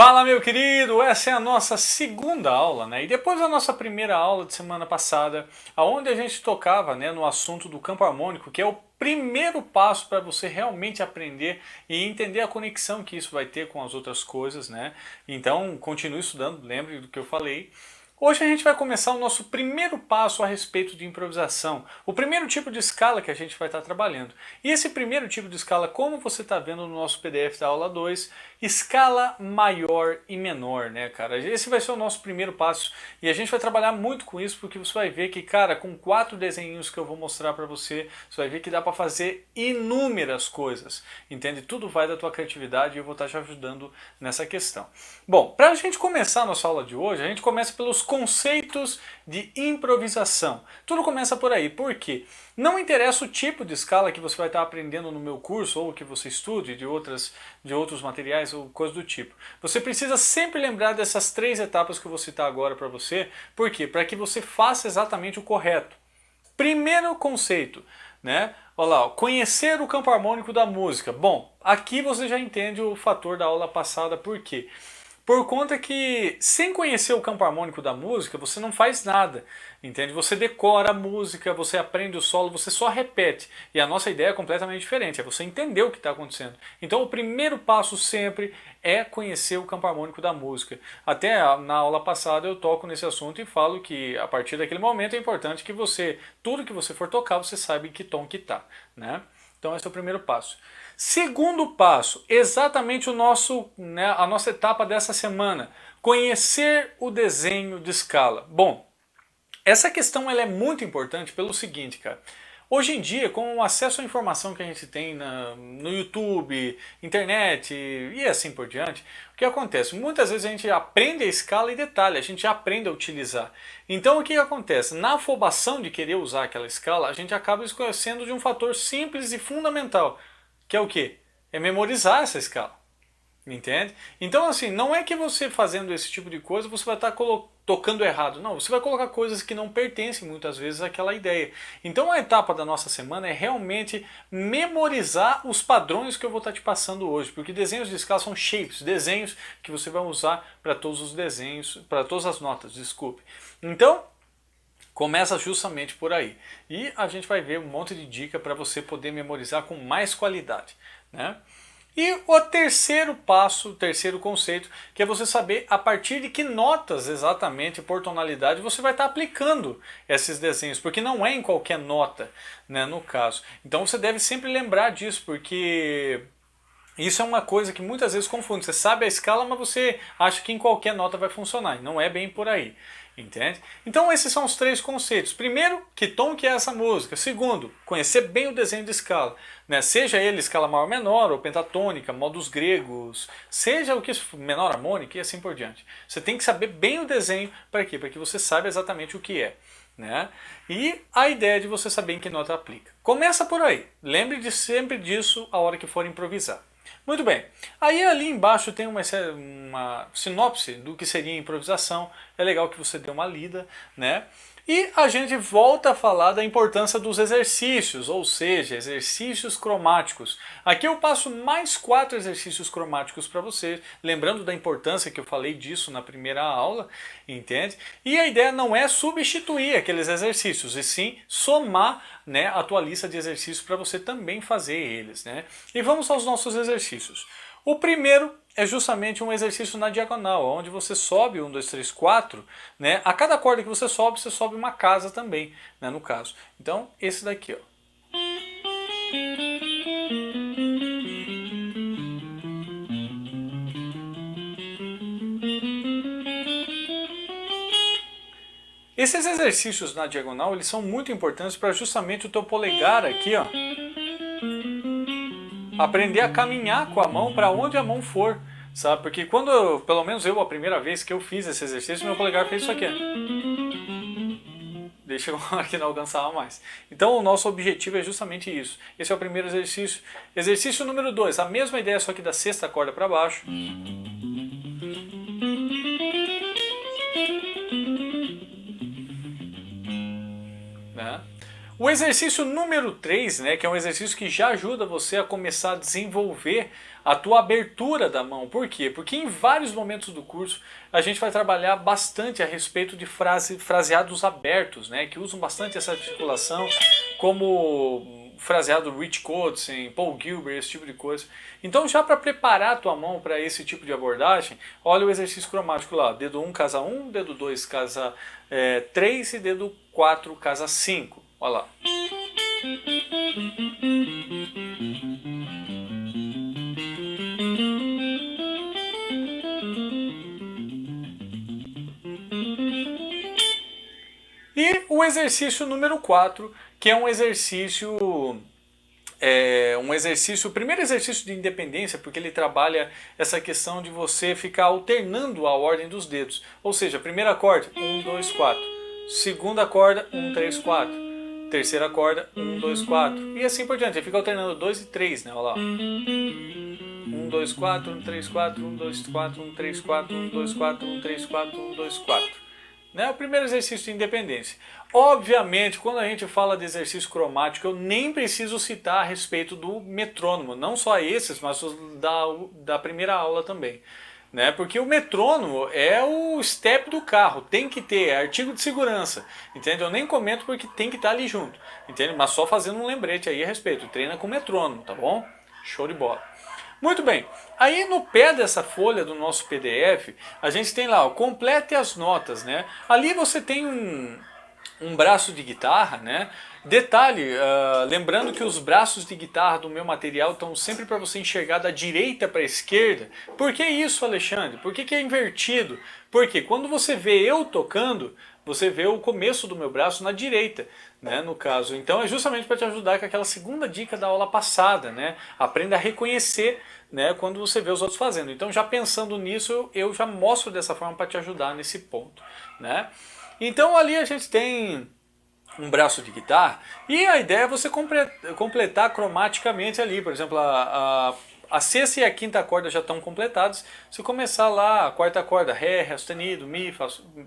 Fala, meu querido! Essa é a nossa segunda aula, né? E depois da nossa primeira aula de semana passada, aonde a gente tocava, né, no assunto do campo harmônico, que é o primeiro passo para você realmente aprender e entender a conexão que isso vai ter com as outras coisas, né? Então, continue estudando, lembre do que eu falei. Hoje a gente vai começar o nosso primeiro passo a respeito de improvisação, o primeiro tipo de escala que a gente vai estar trabalhando. E esse primeiro tipo de escala, como você está vendo no nosso PDF da aula 2, escala maior e menor, né, cara? Esse vai ser o nosso primeiro passo e a gente vai trabalhar muito com isso porque você vai ver que, cara, com 4 desenhos que eu vou mostrar para você, você vai ver que dá para fazer inúmeras coisas, entende? Tudo vai da tua criatividade e eu vou estar te ajudando nessa questão. Bom, para a gente começar a nossa aula de hoje, a gente começa pelos conceitos de improvisação. Tudo começa por aí, por quê? Não interessa o tipo de escala que você vai estar aprendendo no meu curso ou que você estude de outros materiais ou coisa do tipo. Você precisa sempre lembrar dessas 3 etapas que eu vou citar agora para você. Por quê? Para que você faça exatamente o correto. Primeiro conceito, né? Olha lá, conhecer o campo harmônico da música. Bom, aqui você já entende o fator da aula passada, por quê? Por conta que, sem conhecer o campo harmônico da música, você não faz nada, entende? Você decora a música, você aprende o solo, você só repete. E a nossa ideia é completamente diferente, é você entender o que está acontecendo. Então o primeiro passo sempre é conhecer o campo harmônico da música. Até na aula passada eu toco nesse assunto e falo que a partir daquele momento é importante que você, tudo que você for tocar, você saiba em que tom que está, né? Então esse é o primeiro passo. Segundo passo, exatamente a nossa etapa dessa semana, conhecer o desenho de escala. Bom, essa questão ela é muito importante pelo seguinte, cara. Hoje em dia, com o acesso à informação que a gente tem no YouTube, internet e assim por diante, o que acontece? Muitas vezes a gente aprende a escala e detalhe, a gente aprende a utilizar. Então o que acontece? Na afobação de querer usar aquela escala, a gente acaba esquecendo de um fator simples e fundamental, que é o quê? É memorizar essa escala. Entende? Então, assim, não é que você fazendo esse tipo de coisa você vai estar tocando errado. Não, você vai colocar coisas que não pertencem muitas vezes àquela ideia. Então, a etapa da nossa semana é realmente memorizar os padrões que eu vou estar te passando hoje. Porque desenhos de escala são shapes, desenhos que você vai usar para todos os desenhos, para todas as notas, desculpe. Então, começa justamente por aí. E a gente vai ver um monte de dica para você poder memorizar com mais qualidade, né? E o terceiro passo, o terceiro conceito, que é você saber a partir de que notas exatamente por tonalidade você vai estar aplicando esses desenhos, porque não é em qualquer nota, né, no caso. Então você deve sempre lembrar disso, porque isso é uma coisa que muitas vezes confunde. Você sabe a escala, mas você acha que em qualquer nota vai funcionar. E não é bem por aí. Entende? Então esses são os 3 conceitos. Primeiro, que tom que é essa música. Segundo, conhecer bem o desenho de escala. Né? Seja ele escala maior ou menor, ou pentatônica, modos gregos, seja o que menor harmônica e assim por diante. Você tem que saber bem o desenho. Para quê? Para que você saiba exatamente o que é. Né? E a ideia de você saber em que nota aplica. Começa por aí. Lembre de sempre disso a hora que for improvisar. Muito bem, aí ali embaixo tem uma sinopse do que seria improvisação, é legal que você dê uma lida, né? E a gente volta a falar da importância dos exercícios, ou seja, exercícios cromáticos. Aqui eu passo mais 4 exercícios cromáticos para você, lembrando da importância que eu falei disso na primeira aula, entende? E a ideia não é substituir aqueles exercícios, e sim somar, né, a tua lista de exercícios para você também fazer eles, né? E vamos aos nossos exercícios. O primeiro é justamente um exercício na diagonal, onde você sobe 1, 2, 3, 4, né? A cada corda que você sobe uma casa também, né, no caso. Então, esse daqui, ó. Esses exercícios na diagonal, eles são muito importantes para justamente o teu polegar aqui, ó, aprender a caminhar com a mão para onde a mão for, sabe? Porque quando, pelo menos eu, a primeira vez que eu fiz esse exercício, meu polegar fez isso aqui. Deixa eu aqui não alcançava mais. Então o nosso objetivo é justamente isso. Esse é o primeiro exercício. Exercício número 2, a mesma ideia, só que da sexta corda para baixo. Né? O exercício número 3, né, que é um exercício que já ajuda você a começar a desenvolver a tua abertura da mão. Por quê? Porque em vários momentos do curso a gente vai trabalhar bastante a respeito de fraseados abertos, né, que usam bastante essa articulação, como fraseado Rich Kotzen, Paul Gilbert, esse tipo de coisa. Então já para preparar a tua mão para esse tipo de abordagem, olha o exercício cromático lá. Dedo 1 casa 1, dedo 2 casa 3 e dedo 4 casa 5. Olha lá. E o exercício número 4, que é um exercício, o primeiro exercício de independência, porque ele trabalha essa questão de você ficar alternando a ordem dos dedos. Ou seja, primeira corda, 1, 2, 4. Segunda corda, 1, 3, 4. Terceira corda, 1, 2, 4. E assim por diante, ele fica alternando 2 e 3, né? Olha lá. 1, 2, 4, 1, 3, 4, 1, 2, 4, 1, 3, 4, 1, 2, 4, 1, 3, 4, 1, 2, 4. Né? O primeiro exercício de independência. Obviamente, quando a gente fala de exercício cromático, eu nem preciso citar a respeito do metrônomo. Não só esses, mas os da primeira aula também. Né? Porque o metrônomo é o step do carro, tem que ter, é artigo de segurança, entende? Eu nem comento porque tem que estar ali junto, entende? Mas só fazendo um lembrete aí a respeito, treina com metrônomo, tá bom? Show de bola. Muito bem, aí no pé dessa folha do nosso PDF, a gente tem lá, ó, complete as notas, né? Ali você tem um braço de guitarra, né? Detalhe, lembrando que os braços de guitarra do meu material estão sempre para você enxergar da direita para a esquerda. Por que isso, Alexandre? Por que é invertido? Porque quando você vê eu tocando, você vê o começo do meu braço na direita, né, no caso. Então é justamente para te ajudar com aquela segunda dica da aula passada, né? Aprenda a reconhecer, né, quando você vê os outros fazendo. Então já pensando nisso, eu já mostro dessa forma para te ajudar nesse ponto, né? Então ali a gente tem um braço de guitarra e a ideia é você completar cromaticamente ali. Por exemplo, a sexta e a quinta corda já estão completadas. Se começar lá a quarta corda, Ré sustenido, Mi,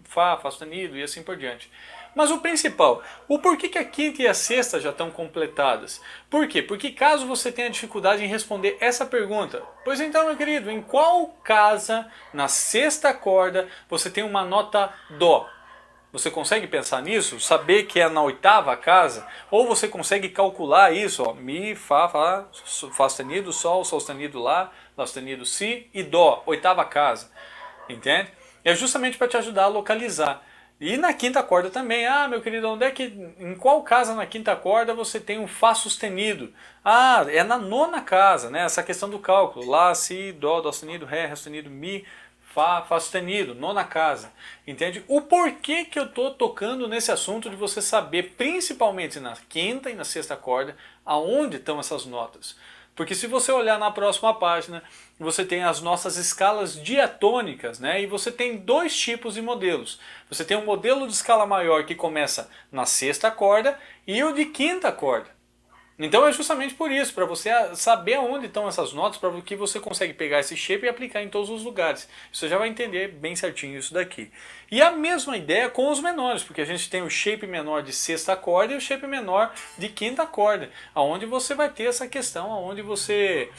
Fá sustenido e assim por diante. Mas o principal, o porquê que a quinta e a sexta já estão completadas? Por quê? Porque caso você tenha dificuldade em responder essa pergunta, pois então, meu querido, em qual casa na sexta corda você tem uma nota Dó? Você consegue pensar nisso? Saber que é na oitava casa? Ou você consegue calcular isso? Ó, Mi, Fá, Fá sustenido, Sol sustenido, Lá sustenido, Si e Dó, oitava casa. Entende? É justamente para te ajudar a localizar. E na quinta corda também. Ah, meu querido, onde é que, em qual casa na quinta corda você tem um Fá sustenido? Ah, é na nona casa, né? Essa questão do cálculo. Lá, Si, Dó, Dó sustenido, Ré sustenido, Mi, Fá sustenido, nona casa, entende? O porquê que eu estou tocando nesse assunto de você saber, principalmente na quinta e na sexta corda, aonde estão essas notas. Porque se você olhar na próxima página, você tem as nossas escalas diatônicas, né? E você tem dois tipos de modelos. Você tem um modelo de escala maior que começa na sexta corda e o de quinta corda. Então é justamente por isso, para você saber aonde estão essas notas, para que você consegue pegar esse shape e aplicar em todos os lugares. Você já vai entender bem certinho isso daqui. E a mesma ideia com os menores, porque a gente tem o shape menor de sexta corda e o shape menor de quinta corda, aonde você vai ter essa questão, aonde você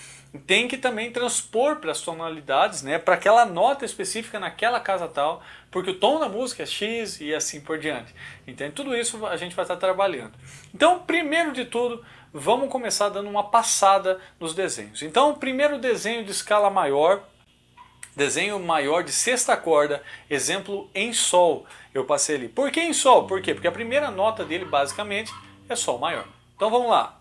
tem que também transpor para as tonalidades, né, para aquela nota específica naquela casa tal, porque o tom da música é X e assim por diante. Então tudo isso a gente vai estar trabalhando. Então, primeiro de tudo, vamos começar dando uma passada nos desenhos. Então, o primeiro desenho de escala maior, desenho maior de sexta corda, exemplo em Sol. Eu passei ali. Por que em Sol? Por quê? Porque a primeira nota dele, basicamente, é Sol maior. Então vamos lá.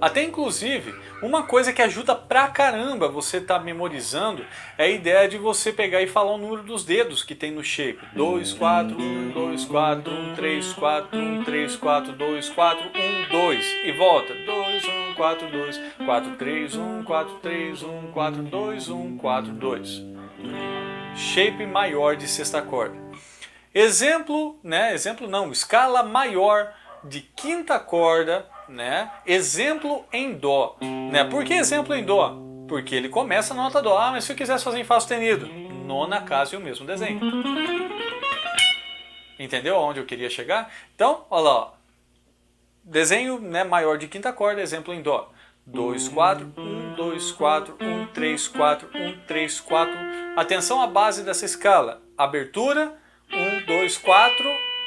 Até inclusive, uma coisa que ajuda pra caramba você tá memorizando é a ideia de você pegar e falar o número dos dedos que tem no shape. 2, 4, 1, 2, 4, 1, 3, 4, 1, 3, 4, 2, 4, 1, 2. E volta. 2, 1, 4, 2, 4, 3, 1, 4, 3, 1, 4, 2, 1, 4, 2. Shape maior de sexta corda. Exemplo, né? Exemplo não, escala maior de quinta corda, né, exemplo em Dó. Né? Por que exemplo em Dó? Porque ele começa na nota Dó. Ah, mas se eu quisesse fazer em Fá sustenido? Nona casa e o mesmo desenho. Entendeu aonde eu queria chegar? Então, olha lá. Ó. Desenho, né, maior de quinta corda, exemplo em Dó. 2, 4, 1, 2, 4, 1, 3, 4, 1, 3, 4. Atenção à base dessa escala. Abertura, 1, 2, 4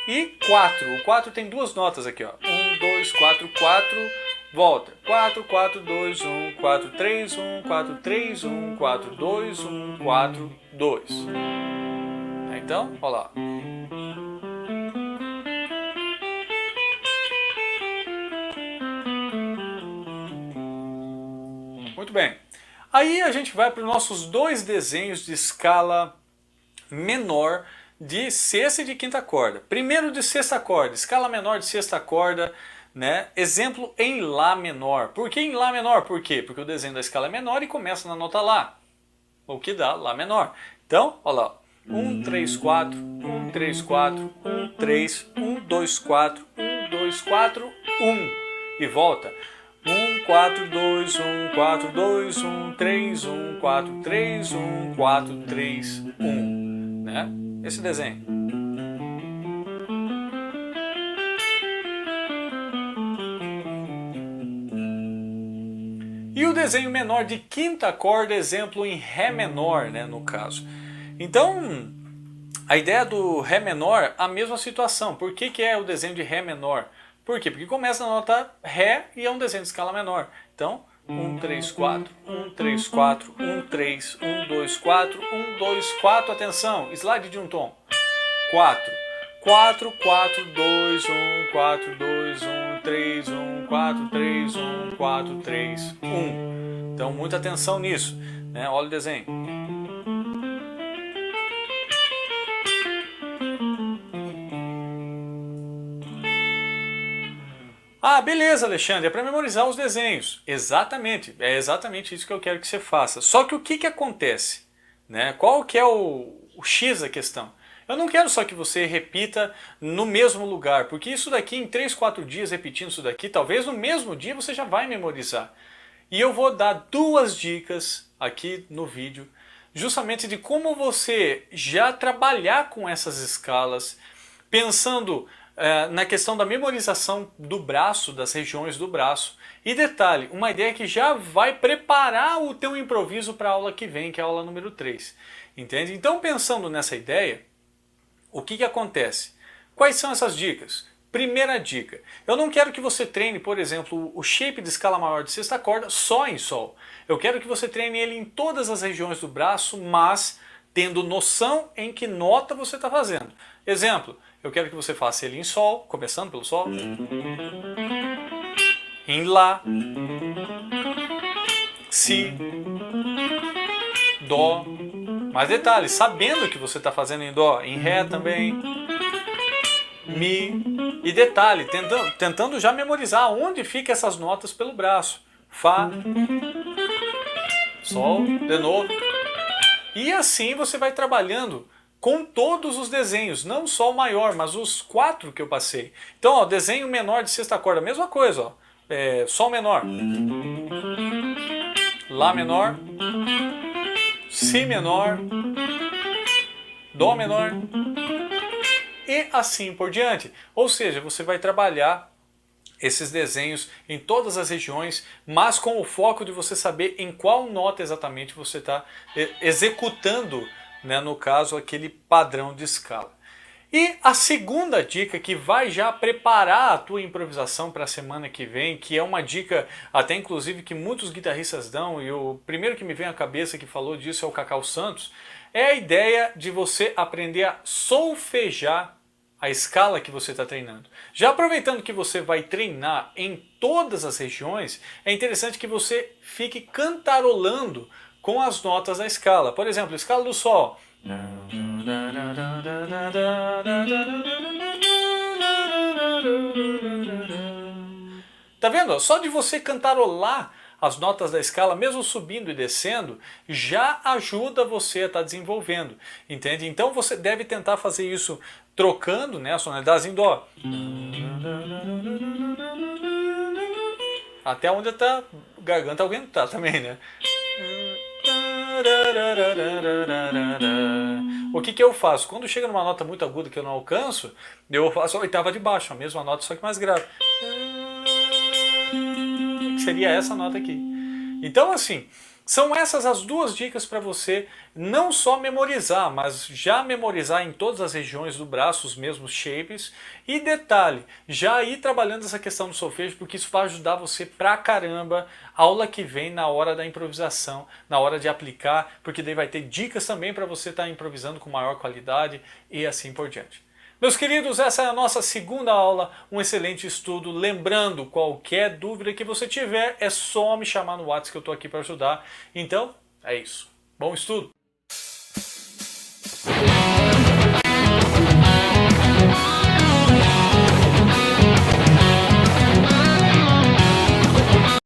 e 4. O 4 tem duas notas aqui, ó. 1, 2, 4, 4. Volta. 4, 4, 2, 1, 4, 3, 1, 4, 3, 1, 4, 2, 1, 4, 2. Então, olha lá. Muito bem. Aí a gente vai para os nossos dois desenhos de escala menor de sexta e de quinta corda. Primeiro de sexta corda, escala menor de sexta corda, né? Exemplo em Lá menor. Por que em Lá menor? Por quê? Porque o desenho da escala é menor e começa na nota Lá, o que dá Lá menor. Então, olha lá. 1, 3, 4, 1, 3, 4, 1, 3, 1, 2, 4, 1, 2, 4, 1. E volta. 1, 4, 2, 1, 4, 2, 1, 3, 1, 4, 3, 1, 4, 3, 1. Né? Esse desenho. E o desenho menor de quinta corda, exemplo em Ré menor, né, no caso. Então, a ideia do Ré menor, a mesma situação. Por que que é o desenho de Ré menor? Por quê? Porque começa na nota Ré e é um desenho de escala menor. Então, 1, 3, 4, 1, 3, 4, 1, 3, 1, 2, 4, 1, 2, 4, atenção, slide de um tom. 4, 4, 4, 2, 1, 4, 2, 1, 3, 1, 4, 3, 1, 4, 3, 1. Então, muita atenção nisso, né? Olha o desenho. Ah, beleza, Alexandre, é para memorizar os desenhos. Exatamente, é exatamente isso que eu quero que você faça. Só que o que acontece? Né? Qual que é o X da questão? Eu não quero só que você repita no mesmo lugar, porque isso daqui em 3, 4 dias repetindo isso daqui, talvez no mesmo dia você já vai memorizar. E eu vou dar duas dicas aqui no vídeo, justamente de como você já trabalhar com essas escalas, pensando na questão da memorização do braço, das regiões do braço. E detalhe, uma ideia que já vai preparar o teu improviso para a aula que vem, que é a aula número 3. Entende? Então, pensando nessa ideia, o que acontece? Quais são essas dicas? Primeira dica, eu não quero que você treine, por exemplo, o shape de escala maior de sexta corda só em Sol. Eu quero que você treine ele em todas as regiões do braço, mas tendo noção em que nota você está fazendo. Exemplo, eu quero que você faça ele em Sol, começando pelo Sol, em Lá, Si, Dó, mas detalhe, sabendo que você está fazendo em Dó, em Ré também, Mi, e detalhe, tentando já memorizar onde ficam essas notas pelo braço, Fá, Sol, de novo, e assim você vai trabalhando com todos os desenhos, não só o maior, mas os 4 que eu passei. Então, ó, desenho menor de sexta corda, mesma coisa, ó. Sol menor, Lá menor, Si menor, Dó menor e assim por diante. Ou seja, você vai trabalhar esses desenhos em todas as regiões, mas com o foco de você saber em qual nota exatamente você está executando, né, no caso, aquele padrão de escala. E a segunda dica que vai já preparar a tua improvisação para a semana que vem, que é uma dica até inclusive que muitos guitarristas dão, e o primeiro que me vem à cabeça que falou disso é o Cacau Santos, é a ideia de você aprender a solfejar a escala que você está treinando. Já aproveitando que você vai treinar em todas as regiões, é interessante que você fique cantarolando com as notas da escala. Por exemplo, escala do Sol. Tá vendo? Só de você cantarolar as notas da escala, mesmo subindo e descendo, já ajuda você a estar desenvolvendo, entende? Então você deve tentar fazer isso trocando, né, as sonoridades em Dó. Até onde a garganta aguentar também, né? O que eu faço? Quando chega numa nota muito aguda que eu não alcanço, eu faço a oitava de baixo, a mesma nota, só que mais grave. Que seria essa nota aqui. Então, assim, são essas as duas dicas para você não só memorizar, mas já memorizar em todas as regiões do braço os mesmos shapes. E detalhe, já ir trabalhando essa questão do solfejo, porque isso vai ajudar você pra caramba aula que vem na hora da improvisação, na hora de aplicar, porque daí vai ter dicas também para você estar improvisando com maior qualidade e assim por diante. Meus queridos, essa é a nossa segunda aula, um excelente estudo. Lembrando, qualquer dúvida que você tiver, é só me chamar no WhatsApp que eu estou aqui para ajudar. Então, é isso. Bom estudo!